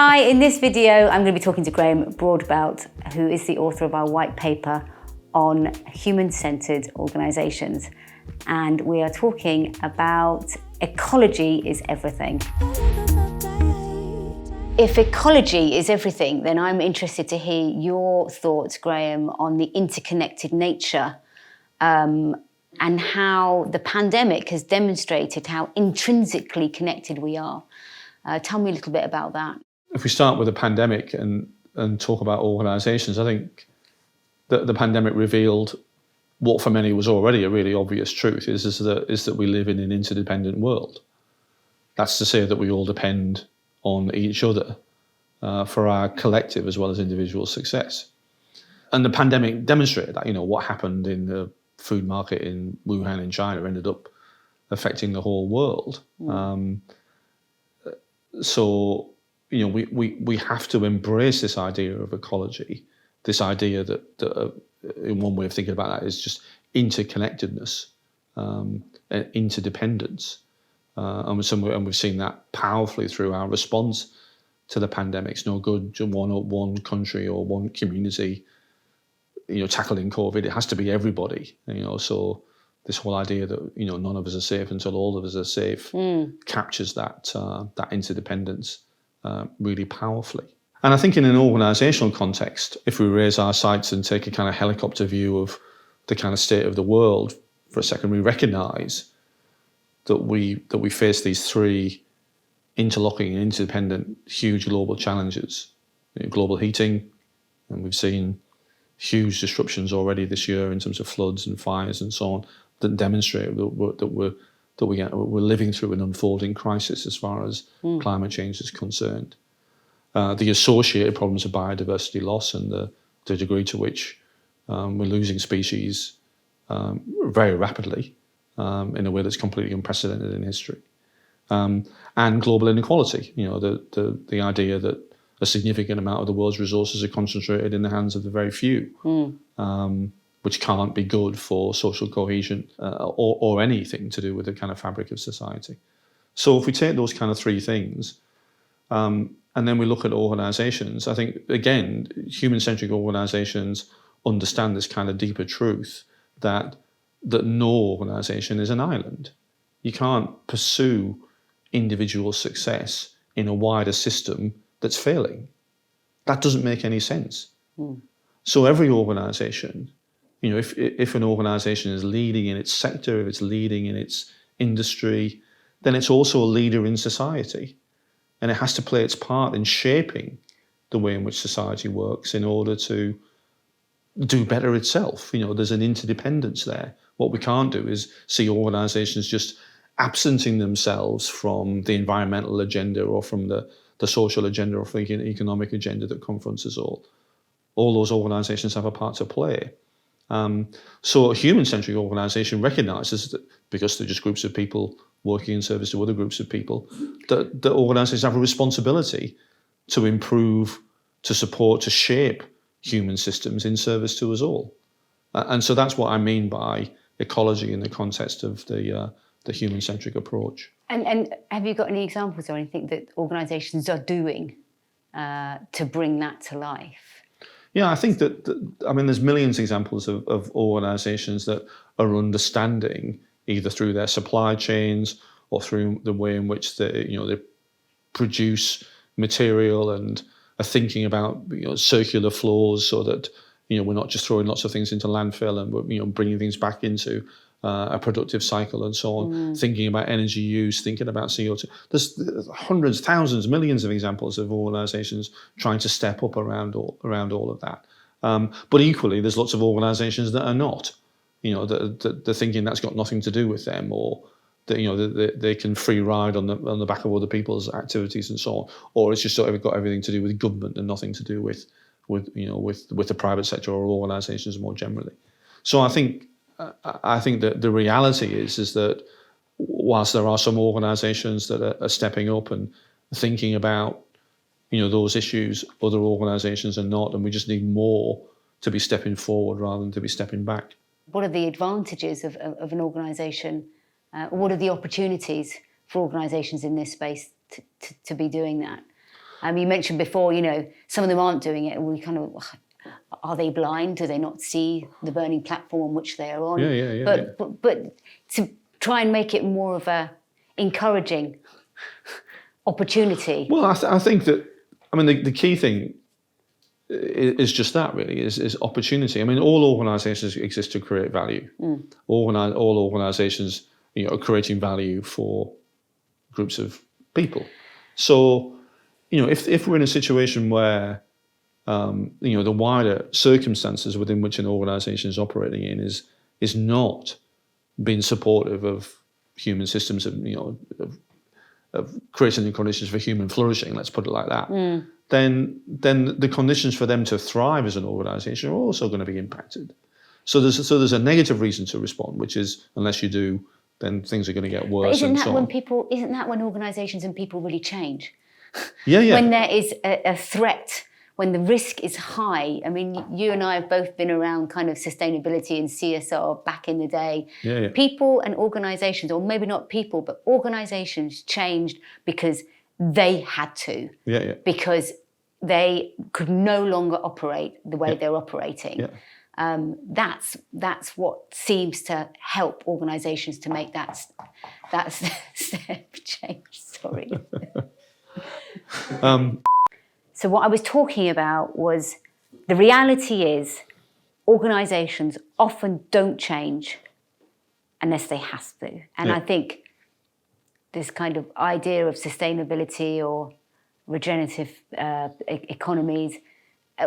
Hi, in this video I'm going to be talking to Grahame Broadbelt, who is the author of our white paper on human-centered organisations. And we are talking about ecology is everything. If ecology is everything, then I'm interested to hear your thoughts, Grahame, on the interconnected nature and how the pandemic has demonstrated how intrinsically connected we are. Tell me a little bit about that. If we start with the pandemic and talk about organisations, I think that the pandemic revealed what for many was already a really obvious truth, is that we live in an interdependent world. That's to say that we all depend on each other for our collective as well as individual success. And the pandemic demonstrated that, what happened in the food market in Wuhan in China ended up affecting the whole world. So, we have to embrace this idea of ecology, this idea that in one way of thinking about that is just interconnectedness and interdependence. And we've seen that powerfully through our response to the pandemic. It's no good one country or one community, tackling COVID. It has to be everybody. So this whole idea that none of us are safe until all of us are safe captures that interdependence really powerfully. And I think in an organisational context, if we raise our sights and take a kind of helicopter view of the kind of state of the world for a second, we recognise that we face these three interlocking and interdependent huge global challenges. Global heating, and we've seen huge disruptions already this year in terms of floods and fires and so on, that demonstrate that we're living through an unfolding crisis as far as climate change is concerned. The associated problems of biodiversity loss and the degree to which we're losing species very rapidly in a way that's completely unprecedented in history. And global inequality, the idea that a significant amount of the world's resources are concentrated in the hands of the very few, which can't be good for social cohesion or anything to do with the kind of fabric of society. So if we take those kind of three things, and then we look at organisations, I think, again, human-centric organisations understand this kind of deeper truth that no organisation is an island. You can't pursue individual success in a wider system that's failing. That doesn't make any sense. So every organisation, if an organisation is leading in its sector, if it's leading in its industry, then it's also a leader in society. And it has to play its part in shaping the way in which society works in order to do better itself. There's an interdependence there. What we can't do is see organisations just absenting themselves from the environmental agenda or from the social agenda or from the economic agenda that confronts us all. All those organisations have a part to play. So a human-centric organisation recognises that because they're just groups of people working in service to other groups of people, that organisations have a responsibility to improve, to support, to shape human systems in service to us all. And so that's what I mean by ecology in the context of the human-centric approach. And have you got any examples or anything that organisations are doing to bring that to life? Yeah, I think there's millions of examples of organisations that are understanding, either through their supply chains or through the way in which they produce material and are thinking about circular flows, so that we're not just throwing lots of things into landfill and we're bringing things back into a productive cycle and so on. Thinking about energy use, thinking about CO2. There's hundreds, thousands, millions of examples of organisations trying to step up around all of that. But equally, there's lots of organisations that are not. They're thinking that's got nothing to do with them, or that they can free ride on the back of other people's activities and so on, or it's just sort of got everything to do with government and nothing to do with the private sector or organisations more generally. So I think that the reality is that whilst there are some organisations that are stepping up and thinking about those issues, other organisations are not, and we just need more to be stepping forward rather than to be stepping back. What are the advantages of an organisation? What are the opportunities for organisations in this space to be doing that? You mentioned before, some of them aren't doing it, and we kind of, are they blind? Do they not see the burning platform on which they are on? But to try and make it more of a encouraging opportunity. Well, I think that, the key thing is just that, really, is opportunity. All organisations exist to create value. All organisations, are creating value for groups of people. So, if we're in a situation where, the wider circumstances within which an organisation is operating in is not being supportive of human systems, of creating the conditions for human flourishing, let's put it like that, then the conditions for them to thrive as an organisation are also going to be impacted. So there's a negative reason to respond, which is unless you do, then things are going to get worse. Isn't that when organisations and people really change? Yeah. When there is a threat, when the risk is high. You and I have both been around kind of sustainability and CSR back in the day. Yeah. People and organisations, or maybe not people, but organisations changed because they had to. Yeah. Because they could no longer operate the way they're operating. That's what seems to help organisations to make that step change. Sorry. So what I was talking about was the reality is organisations often don't change unless they have to. And I think this kind of idea of sustainability or regenerative economies,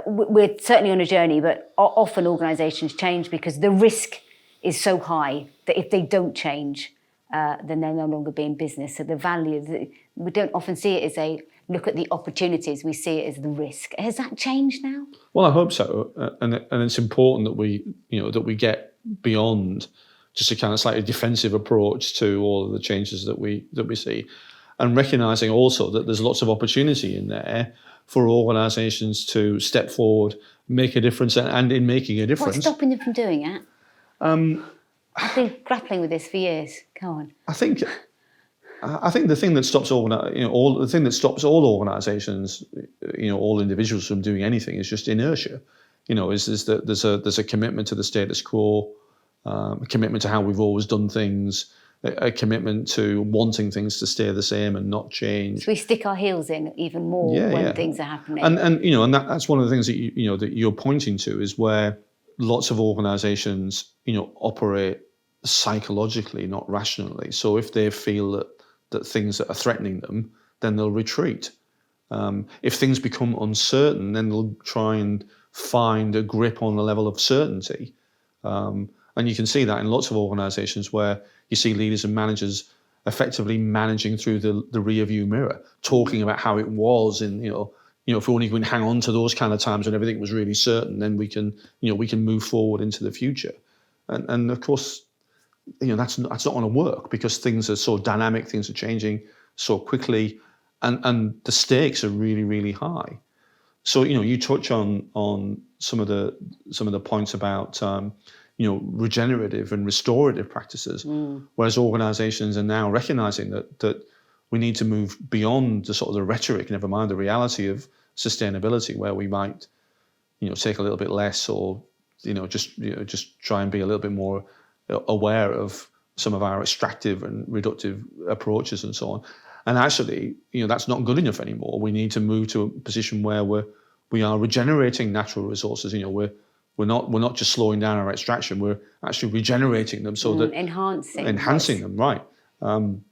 we're certainly on a journey, but often organisations change because the risk is so high that if they don't change, then they'll no longer be in business. So the value, we don't often see it as a look at the opportunities, we see it as the risk. Has that changed now? Well, I hope so, and it's important that we get beyond just a kind of slightly defensive approach to all of the changes that we see, and recognising also that there's lots of opportunity in there for organisations to step forward, make a difference, and in making a difference. What's stopping them from doing it? I've been grappling with this for years. Go on. I think the thing that stops all organisations, all individuals from doing anything is just inertia. Is that there's a commitment to the status quo, a commitment to how we've always done things, a commitment to wanting things to stay the same and not change. So we stick our heels in even more when things are happening. And that's one of the things that that you're pointing to, is where lots of organisations operate psychologically, not rationally. So if they feel that things that are threatening them, then they'll retreat. If things become uncertain, then they'll try and find a grip on the level of certainty. And you can see that in lots of organisations where you see leaders and managers effectively managing through the rear view mirror, talking about how it was, and if we only can hang on to those kind of times when everything was really certain, then we can move forward into the future. And of course, that's not going to work, because things are so dynamic, things are changing so quickly, and the stakes are really, really high. So you touch on some of the points about regenerative and restorative practices, whereas organisations are now recognising that we need to move beyond the sort of the rhetoric, never mind the reality of sustainability, where we might take a little bit less, or just try and be a little bit more aware of some of our extractive and reductive approaches and so on. And actually, that's not good enough anymore. We need to move to a position where we are regenerating natural resources. We're not just slowing down our extraction. We're actually regenerating them, so that enhancing them, right? And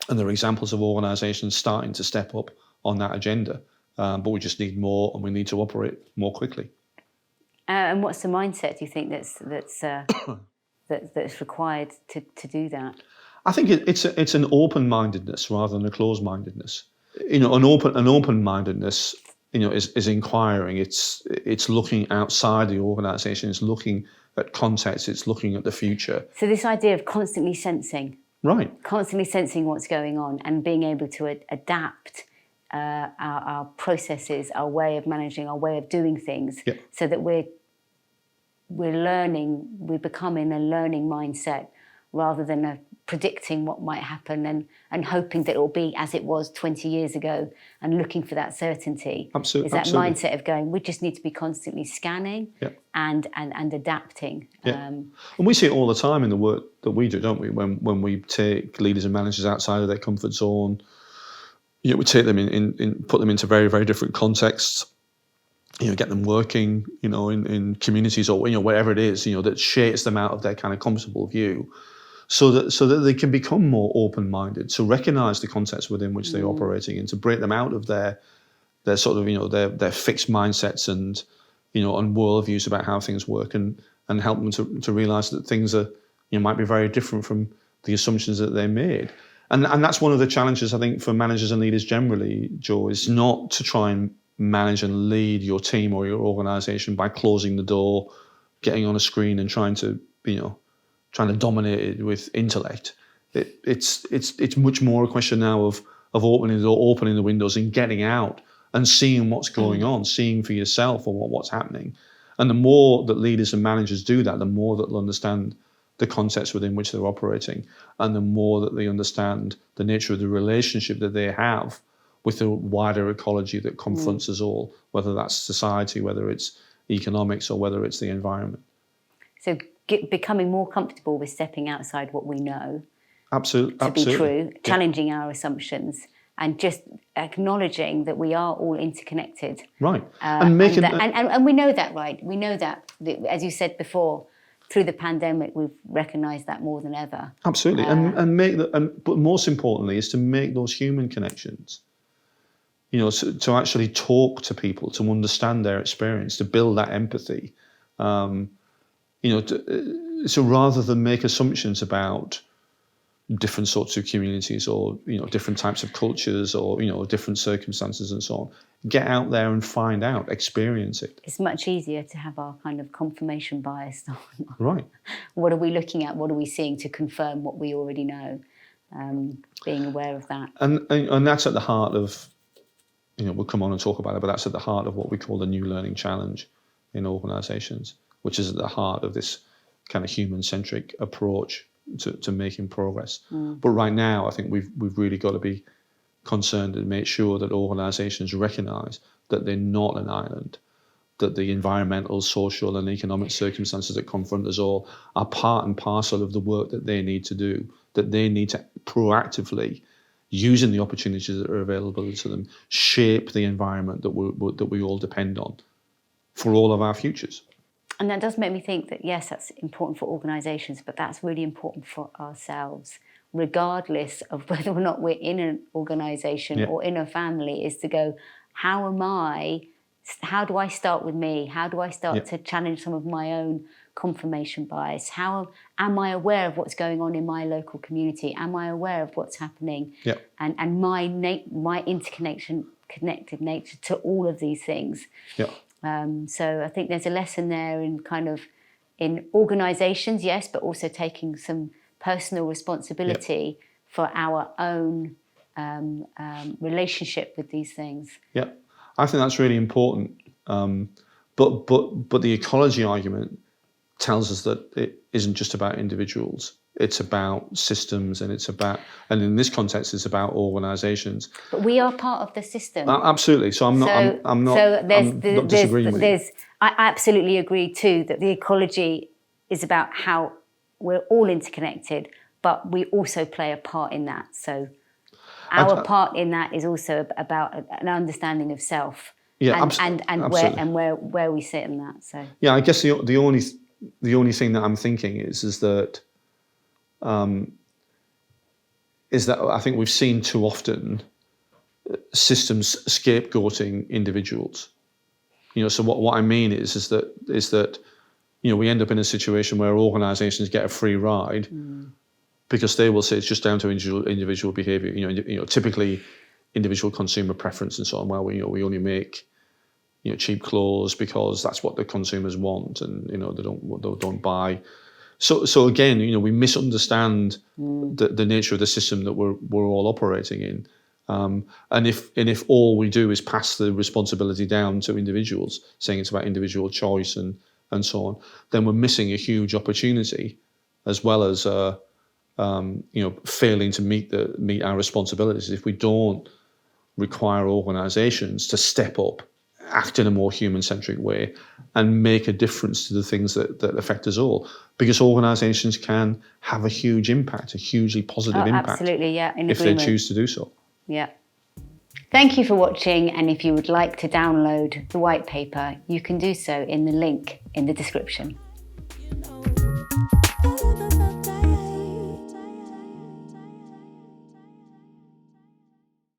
there are examples of organisations starting to step up on that agenda, but we just need more, and we need to operate more quickly. And what's the mindset, do you think, that's required to do that? I think it's an open-mindedness rather than a closed-mindedness. An open-mindedness, is inquiring. It's looking outside the organisation. It's looking at context. It's looking at the future. So this idea of constantly sensing, right? Constantly sensing what's going on and being able to adapt our processes, our way of managing, our way of doing things, so that we're learning, we're becoming a learning mindset rather than a predicting what might happen and hoping that it will be as it was 20 years ago and looking for that certainty. Absolutely. Is that absolutely. mindset of going, we just need to be constantly scanning and adapting. And we see it all the time in the work that we do, don't we? When we take leaders and managers outside of their comfort zone, we take them in put them into very, very different contexts. Get them working, in communities or wherever it is, that shakes them out of their kind of comfortable view, so that they can become more open-minded, to recognise the context within which they're operating, and to break them out of their sort of their fixed mindsets and and worldviews about how things work, and help them to realise that things are might be very different from the assumptions that they made. And that's one of the challenges, I think, for managers and leaders generally, Joe, is not to try and manage and lead your team or your organisation by closing the door, getting on a screen and trying to dominate it with intellect. It's much more a question now of opening the door, opening the windows, and getting out and seeing what's going on, seeing for yourself or what's happening. And the more that leaders and managers do that, the more that they'll understand the context within which they're operating, and the more that they understand the nature of the relationship that they have with the wider ecology that confronts us all, whether that's society, whether it's economics, or whether it's the environment. So becoming more comfortable with stepping outside what we know absolutely, be true, challenging our assumptions, and just acknowledging that we are all interconnected. Right. And we know that, right? We know that, as you said before, through the pandemic, we've recognised that more than ever. Absolutely. But most importantly is to make those human connections. To actually talk to people, to understand their experience, to build that empathy. So rather than make assumptions about different sorts of communities or different types of cultures or different circumstances and so on, get out there and find out, experience it. It's much easier to have our kind of confirmation bias on. Right. What are we looking at? What are we seeing to confirm what we already know? Being aware of that. And that's at the heart of, we'll come on and talk about it, but that's at the heart of what we call the new learning challenge in organisations, which is at the heart of this kind of human-centric approach to making progress. But right now, I think we've really got to be concerned and make sure that organisations recognise that they're not an island, that the environmental, social and economic circumstances that confront us all are part and parcel of the work that they need to do, that they need to proactively, using the opportunities that are available to them, shape the environment that we all depend on for all of our futures. And that does make me think that, yes, that's important for organisations, but that's really important for ourselves, regardless of whether or not we're in an organisation or in a family, is to go, how do I start with me? How do I start to challenge some of my own confirmation bias? How am I aware of what's going on in my local community? Am I aware of what's happening? And my connected nature to all of these things. So I think there's a lesson there in organisations, yes, but also taking some personal responsibility for our own relationship with these things. Yeah, I think that's really important. But the ecology argument tells us that it isn't just about individuals. It's about systems, and in this context, it's about organisations. But we are part of the system. Absolutely. So I'm not disagreeing with you. I absolutely agree too that the ecology is about how we're all interconnected, but we also play a part in that. So our part in that is also about an understanding of self. And where we sit in that. So I guess the only thing that I'm thinking is that I think we've seen too often systems scapegoating individuals. So what I mean is that we end up in a situation where organisations get a free ride because they will say it's just down to individual behaviour. Typically individual consumer preference and so on. Well, we only make cheap clothes because that's what the consumers want, and they don't buy. So again, we misunderstand the nature of the system that we're all operating in, and if all we do is pass the responsibility down to individuals, saying it's about individual choice and so on, then we're missing a huge opportunity, as well as failing to meet our responsibilities, if we don't require organisations to step up, act in a more human-centric way, and make a difference to the things that affect us all. Because organisations can have a huge impact, a hugely positive impact. Absolutely, yeah, in if agreement. they choose to do so. Yeah. Thank you for watching, and if you would like to download the white paper, you can do so in the link in the description.